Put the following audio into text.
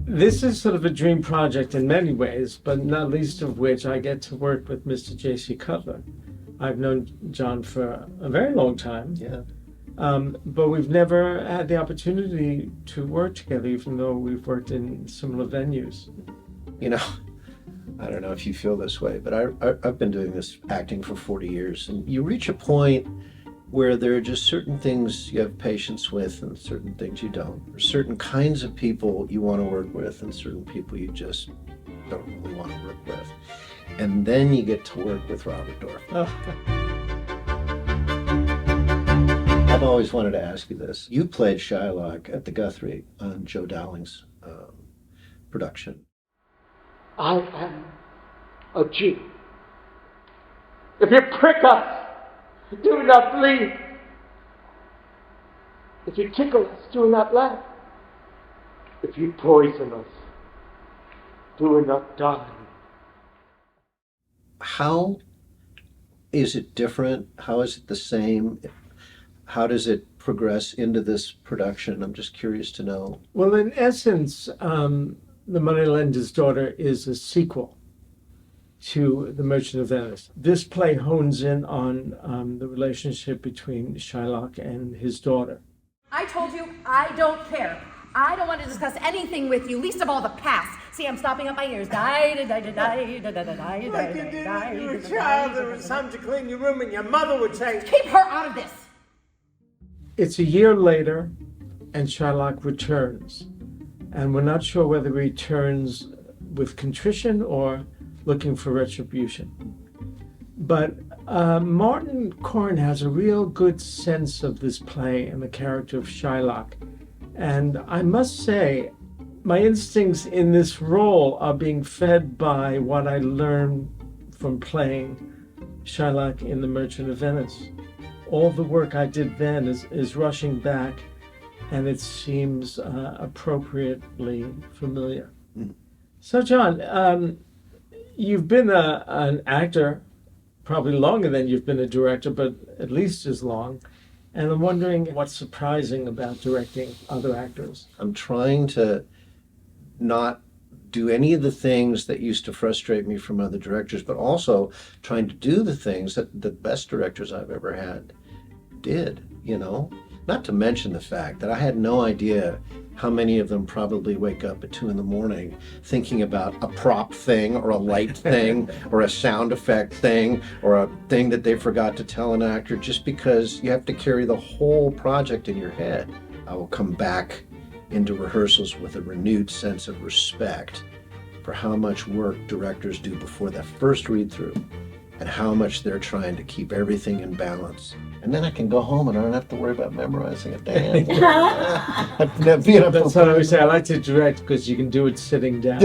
This is sort of a dream project in many ways, but not least of which I get to work with Mr. JC Cutler. I've known John for a very long time. Yeah. But we've never had the opportunity to work together, even though we've worked in similar venues. You know, I don't know if you feel this way, but I've been doing this acting for 40 years, and you reach a point where there are just certain things you have patience with and certain things you don't. There's certain kinds of people you want to work with and certain people you just don't really want to work with. And then you get to work with Robert Dorfman. I've always wanted to ask you this. You played Shylock at the Guthrie on Joe Dowling's production. I am a Jew. If you prick us, do not bleed. If you tickle us, do not laugh. If you poison us, do not die. How is it different? How is it the same? How does it progress into this production? I'm just curious to know. Well, in essence, The Moneylender's Daughter is a sequel to The Merchant of Venice. This play hones in on the relationship between Shylock and his daughter. I told you I don't care. I don't want to discuss anything with you, least of all the past. See, I'm stopping up my ears. Like you did when you were a child. There was time to clean your room and your mother would say, keep her out of this. It's a year later, and Shylock returns. And we're not sure whether he returns with contrition or looking for retribution. But Martin Corn has a real good sense of this play and the character of Shylock. And I must say, my instincts in this role are being fed by what I learned from playing Shylock in The Merchant of Venice. All the work I did then is rushing back, and it seems appropriately familiar. Mm. So, John, you've been an actor probably longer than you've been a director, but at least as long. And I'm wondering what's surprising about directing other actors. I'm trying to not do any of the things that used to frustrate me from other directors, but also trying to do the things that the best directors I've ever had did, you know? Not to mention the fact that I had no idea how many of them probably wake up at 2 a.m. thinking about a prop thing or a light thing or a sound effect thing or a thing that they forgot to tell an actor, just because you have to carry the whole project in your head. I will come back into rehearsals with a renewed sense of respect for how much work directors do before that first read-through and how much they're trying to keep everything in balance. And then I can go home and I don't have to worry about memorizing a damn. That's what I always say. I like to direct because you can do it sitting down.